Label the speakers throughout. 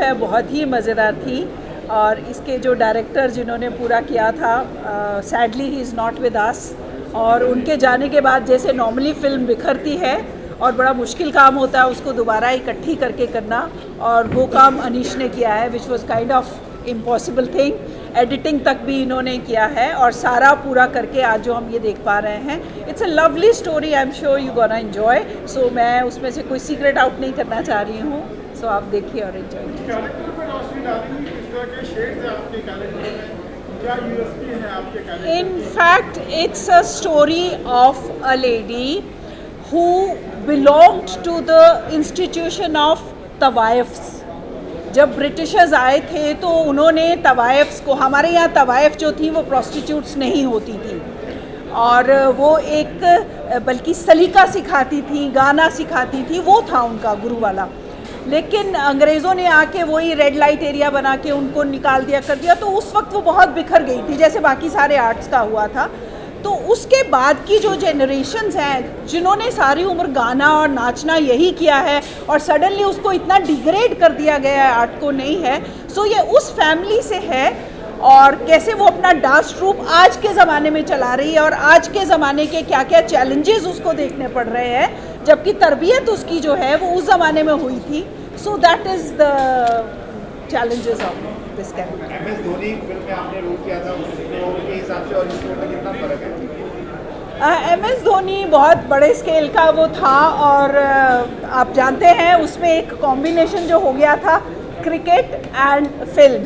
Speaker 1: है बहुत ही मज़ेदार थी और इसके जो डायरेक्टर जिन्होंने पूरा किया था, sadly he is not with us, और उनके जाने के बाद जैसे नॉर्मली फिल्म बिखरती है और बड़ा मुश्किल काम होता है उसको दोबारा इकट्ठी करके करना, और वो काम अनीश ने किया है which was kind of impossible thing. Editing तक भी इन्होंने किया है और सारा पूरा करके आज जो हम ये देख पा रहे हैं, it's a lovely story, I am sure you gonna enjoy. So मैं उसमें से कोई सीक्रेट आउट नहीं करना चाह रही हूँ, सो आप देखिए और एंजॉय कीजिए। In fact, it's a story of a lady who belonged to the institution of तवाइफ्स। जब ब्रिटिशर्स आए थे तो उन्होंने तवाइफ्स को, हमारे यहाँ तवाइफ जो थी वो प्रोस्टिट्यूट्स नहीं होती थी और वो एक बल्कि सलीका सिखाती थी, गाना सिखाती थी, वो था उनका गुरु वाला। लेकिन अंग्रेज़ों ने आके वही रेड लाइट एरिया बना के उनको निकाल दिया कर दिया, तो उस वक्त वो बहुत बिखर गई थी जैसे बाकी सारे आर्ट्स का हुआ था। तो उसके बाद की जो जनरेशन्स हैं जिन्होंने सारी उम्र गाना और नाचना यही किया है और सडनली उसको इतना डिग्रेड कर दिया गया है, आर्ट को नहीं है। सो ये उस फैमिली से है और कैसे वो अपना डांस ट्रूप आज के ज़माने में चला रही है और आज के ज़माने के क्या क्या चैलेंजेस उसको देखने पड़ रहे हैं, जबकि तरबियत उसकी जो है वो उस ज़माने में हुई थी। So that is the challenges of this character.
Speaker 2: MS Dhoni film में आपने रोल किया था, उसके हिसाब से और इस रोल में कितना फ़र्क है?
Speaker 1: MS धोनी बहुत बड़े स्केल का वो था और आप जानते हैं उसमें एक कॉम्बिनेशन जो हो गया था cricket and film.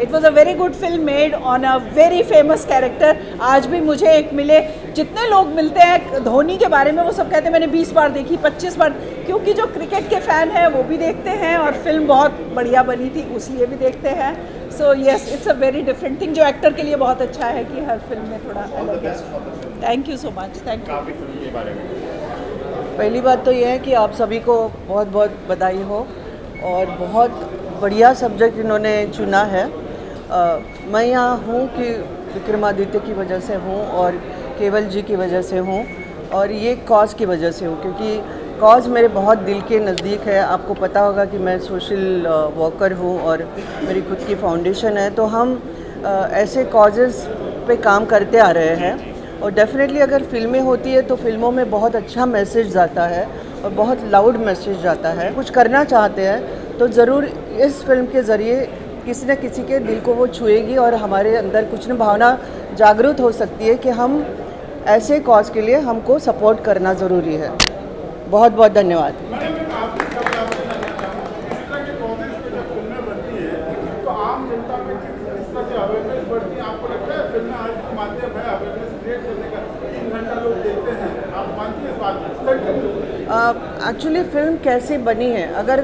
Speaker 1: It was a very good film made on a very famous character. आज भी मुझे एक मिले, जितने लोग मिलते हैं धोनी के बारे में वो सब कहते हैं मैंने 20 बार देखी, 25 बार, क्योंकि जो क्रिकेट के फ़ैन हैं वो भी देखते हैं और फिल्म बहुत बढ़िया बनी थी इसलिए भी देखते हैं। So yes, it's a very different thing जो एक्टर के लिए बहुत अच्छा है कि हर फिल्म में थोड़ा अलग है। Thank you so much. Thank you.
Speaker 2: Film के बारे में
Speaker 3: पहली बात तो ये है कि आप सभी को बहुत बहुत बधाई हो और बहुत बढ़िया सब्जेक्ट इन्होंने चुना है। मैं यहाँ हूँ कि विक्रमादित्य की वजह से हूँ और केवल जी की वजह से हूँ और ये कॉज की वजह से हूँ, क्योंकि कॉज मेरे बहुत दिल के नज़दीक है। आपको पता होगा कि मैं सोशल वर्कर हूँ और मेरी खुद की फाउंडेशन है, तो हम ऐसे कॉजेज़ पे काम करते आ रहे हैं और डेफिनेटली अगर फिल्में होती है तो फिल्मों में बहुत अच्छा मैसेज जाता है और बहुत लाउड मैसेज जाता है। कुछ करना चाहते हैं तो ज़रूर इस फिल्म के ज़रिए किसी न किसी के दिल को वो छुएगी और हमारे अंदर कुछ न भावना जागृत हो सकती है कि हम ऐसे कॉज के लिए हमको सपोर्ट करना ज़रूरी है। बहुत बहुत धन्यवाद। एक्चुअली फ़िल्म कैसे बनी है, अगर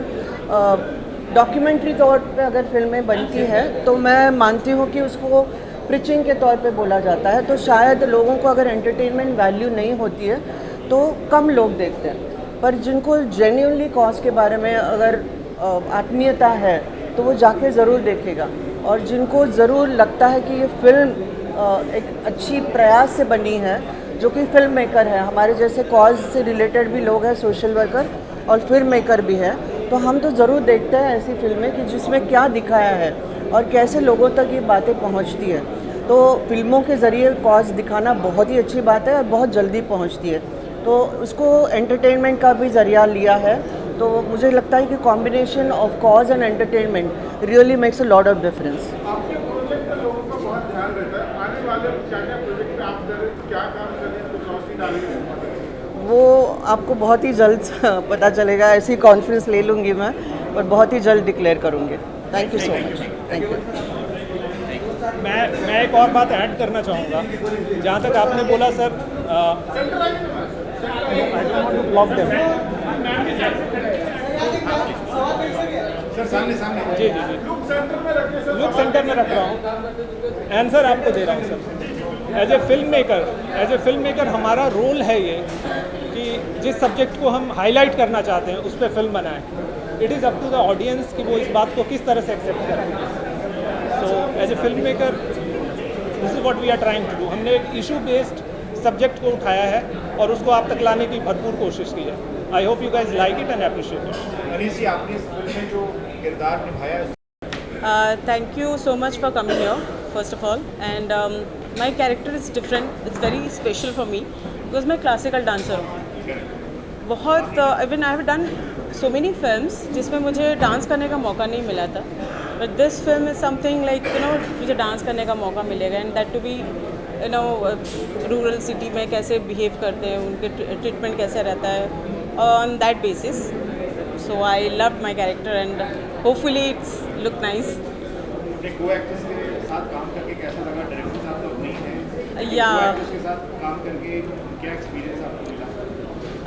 Speaker 3: डॉक्यूमेंट्री तौर पे अगर फिल्में बनती है तो मैं मानती हूँ कि उसको प्रीचिंग के तौर पे बोला जाता है, तो शायद लोगों को अगर एंटरटेनमेंट वैल्यू नहीं होती है तो कम लोग देखते हैं। पर जिनको जेन्युइनली कॉज के बारे में अगर आत्मीयता है तो वो जाके ज़रूर देखेगा, और जिनको ज़रूर लगता है कि ये फिल्म एक अच्छी प्रयास से बनी है, जो कि फिल्म मेकर है, हमारे जैसे कॉज से रिलेटेड भी लोग हैं, सोशल वर्कर और फिल्म मेकर भी है, तो हम तो ज़रूर देखते हैं ऐसी फिल्में कि जिसमें क्या दिखाया है और कैसे लोगों तक ये बातें पहुंचती है। तो फिल्मों के ज़रिए कॉज दिखाना बहुत ही अच्छी बात है और बहुत जल्दी पहुंचती है, तो उसको एंटरटेनमेंट का भी ज़रिया लिया है। तो मुझे लगता है कि combination of cause and entertainment really makes a lot of difference. वो आपको बहुत ही जल्द पता चलेगा, ऐसी कॉन्फ्रेंस ले लूँगी मैं और बहुत ही जल्द डिक्लेयर करूँगी। Thank you so much. Thank you.
Speaker 4: मैं एक और बात ऐड करना चाहूँगा, जहाँ तक आपने बोला सर, जी जी जी लुक सेंटर में रख रहा हूँ, आंसर आपको दे रहा हूँ sir. As a film maker हमारा रोल है ये कि जिस सब्जेक्ट को हम हाईलाइट करना चाहते हैं उस पर फिल्म बनाएं। It is up to the audience कि वो इस बात को किस तरह से एक्सेप्ट करते हैं। So as a film maker this is what we are trying to do. हमने एक इशू बेस्ड सब्जेक्ट को उठाया है और उसको आप तक लाने की भरपूर कोशिश की है। I hope you guys like it and appreciate it.
Speaker 2: Anish ji, आपने इस फिल्म में जो किरदार निभाया है?
Speaker 5: Thank you so much for coming here, first of all. And my character is different. It's very special for me because मैं classical dancer हूँ. बहुत even I have done so many films जिसमें मुझे डांस करने का मौका नहीं मिला था, but this film is something like मुझे डांस करने का मौका मिलेगा, and that to be rural city में कैसे बिहेव करते हैं, उनके ट्रीटमेंट कैसे रहता है on that basis. So I love my character and hopefully it's look nice.
Speaker 2: अपने को एक्टर्स के साथ काम करके कैसा लगा? डायरेक्टर साहब तो नहीं है,
Speaker 5: या
Speaker 2: एक्टर्स के साथ काम करके क्या एक्सपीरियंस आपको मिला?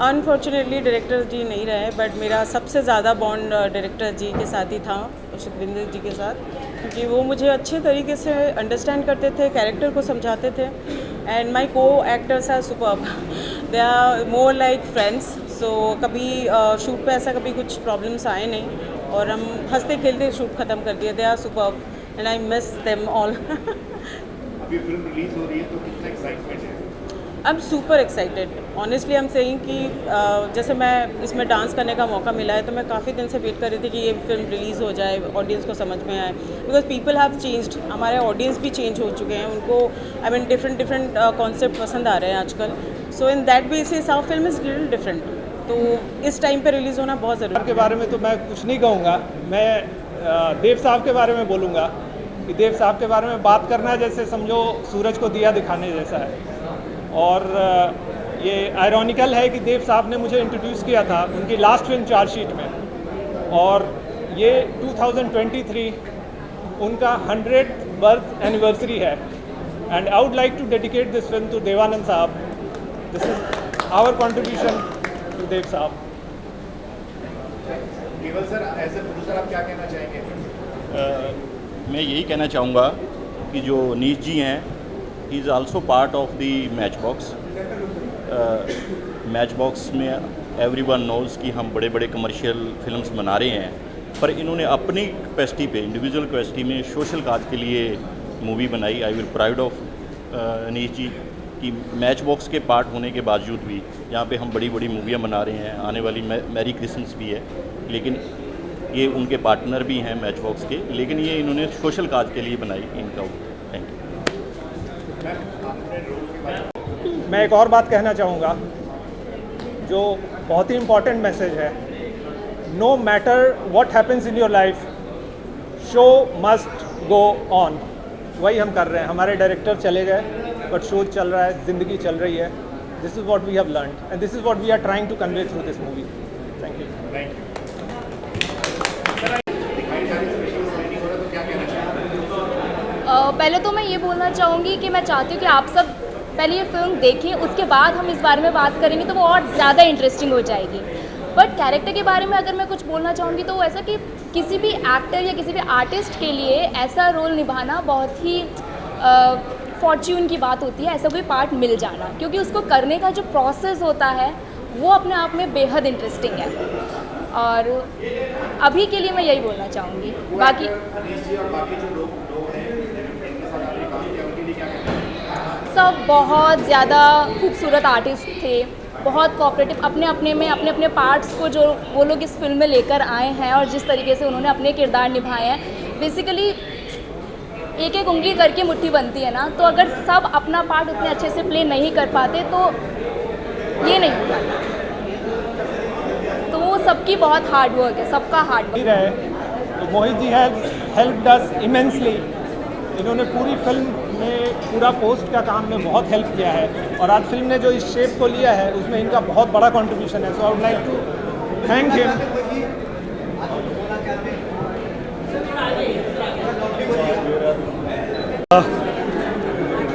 Speaker 5: अनफॉर्चुनेटली डायरेक्टर जी नहीं रहे, बट मेरा सबसे ज़्यादा बॉन्ड डायरेक्टर जी के साथ ही था, सुखविंदर जी के साथ, क्योंकि वो मुझे अच्छे तरीके से अंडरस्टैंड करते थे, कैरेक्टर को समझाते थे. And my co actors are superb, they are more like friends. So कभी शूट पे ऐसा कभी कुछ प्रॉब्लम्स आए नहीं, और हम हंसते खेलते शूट ख़त्म कर दिया. They are superb and I miss them all.
Speaker 2: अभी फिल्म रिलीज हो रही है तो कितना एक्साइटमेंट है?
Speaker 5: I am super excited. Honestly I am saying कि जैसे मैं इसमें डांस करने का मौका मिला है, तो मैं काफ़ी दिन से वेट कर रही थी कि ये फिल्म रिलीज़ हो जाए, ऑडियंस को समझ में आए, बिकॉज पीपल हैव चेंज्ड. हमारे ऑडियंस भी चेंज हो चुके हैं, उनको आई मीन डिफरेंट कॉन्सेप्ट पसंद आ रहे हैं आजकल. So in that basis our film is little different. तो इस टाइम पे रिलीज़ होना बहुत ज़रूरी.
Speaker 4: के बारे में तो मैं कुछ नहीं कहूँगा. मैं देव साहब के बारे में बोलूँगा कि देव साहब के बारे में बात करना जैसे समझो सूरज को दिया दिखाने जैसा है. और ये आयरॉनिकल है कि देव साहब ने मुझे इंट्रोड्यूस किया था उनकी लास्ट फिल्म चार्जशीट में, और ये 2023 उनका 100th बर्थ एनिवर्सरी है. And I would like to dedicate this film to Dev Anand sahab. This is our contribution to Dev sahab.
Speaker 2: केवल सर, एज ए प्रोड्यूसर आप क्या कहना चाहेंगे?
Speaker 6: मैं यही कहना चाहूँगा कि जो नीश जी हैं, he is also part of the match box. Match box में एवरीवन नोज़ कि हम बड़े बड़े कमर्शियल फिल्म्स बना रहे हैं, पर इन्होंने अपनी कैपेसिटी पे, इंडिविजुअल कैपेसिटी में सोशल काज के लिए मूवी बनाई. आई विल प्राउड ऑफ नीश जी कि मैच बॉक्स के पार्ट होने के बावजूद भी यहाँ पे हम बड़ी बड़ी मूवियाँ बना रहे हैं. आने वाली मैरी क्रिसमस भी है, लेकिन ये उनके पार्टनर भी हैं मैच बॉक्स के, लेकिन ये इन्होंने सोशल काज के लिए बनाई. इनका थैंक यू.
Speaker 4: मैं एक और बात कहना चाहूँगा जो बहुत ही इम्पॉर्टेंट मैसेज है. No matter what happens in your life, show must go on. वही हम कर रहे हैं. हमारे डायरेक्टर चले गए, बट शो चल रहा है, ज़िंदगी चल रही है. This is what we have learned and this is what we are trying to convey through this movie. Thank you.
Speaker 2: Thank you. दिखाई जा रही स्पेशल स्क्रीनिंग हो रहा है तो क्या कहना चाहेंगे?
Speaker 7: पहले तो मैं ये बोलना चाहूँगी कि मैं चाहती हूँ कि आप सब पहले ये फिल्म देखें, उसके बाद हम इस बारे में बात करेंगे तो वो और ज़्यादा इंटरेस्टिंग हो जाएगी. बट कैरेक्टर के बारे में अगर मैं कुछ बोलना चाहूँगी तो ऐसा कि किसी भी एक्टर या किसी भी आर्टिस्ट के लिए ऐसा रोल निभाना बहुत ही फॉर्च्यून की बात होती है, ऐसा कोई पार्ट मिल जाना, क्योंकि उसको करने का जो प्रोसेस होता है वो अपने आप में बेहद इंटरेस्टिंग है. और अभी के लिए मैं यही बोलना चाहूँगी. बाकी
Speaker 2: अनीश जी और बाकी जो लोग हैं जिनके साथ आपने काम किया, उनके लिए क्या कहना चाहेंगे?
Speaker 7: सब बहुत ज़्यादा खूबसूरत आर्टिस्ट थे, बहुत कोऑपरेटिव. अपने अपने पार्ट्स को जो वो लोग इस फिल्म में लेकर आए हैं और जिस तरीके से उन्होंने अपने किरदार निभाए हैं, बेसिकली एक एक उंगली करके मुट्ठी बनती है ना, तो अगर सब अपना पार्ट उतने अच्छे से प्ले नहीं कर पाते तो ये नहीं हो पाता. तो वो सबकी बहुत हार्ड वर्क है, सबका हार्ड वर्क
Speaker 4: रहे. तो Mohit ji have helped us immensely. इन्होंने पूरी फिल्म में पूरा पोस्ट का काम में बहुत हेल्प किया है, और आज फिल्म ने जो इस शेप को लिया है उसमें इनका बहुत बड़ा कंट्रीब्यूशन है. So I would like to thank him.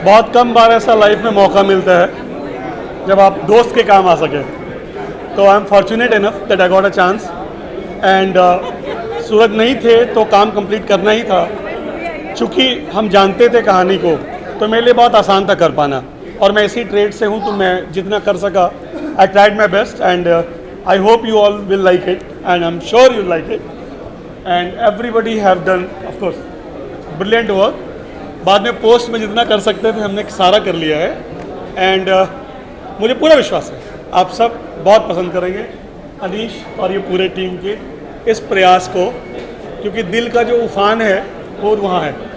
Speaker 8: बहुत कम बार ऐसा लाइफ में मौका मिलता है जब आप दोस्त के काम आ सके. तो I am fortunate enough that I got a chance. And Suraj नहीं थे तो काम कंप्लीट करना ही था. चूँकि हम जानते थे कहानी को, तो मेरे लिए बहुत आसान था कर पाना. और मैं इसी ट्रेड से हूँ, तो मैं जितना कर सका I tried my best. And I hope you all will like it, and I am sure you like it. And everybody have done of course brilliant work. बाद में पोस्ट में जितना कर सकते थे हमने सारा कर लिया है. एंड मुझे पूरा विश्वास है आप सब बहुत पसंद करेंगे. अनीश और ये पूरे टीम के इस प्रयास को क्योंकि दिल का जो उफान है वो वहाँ है।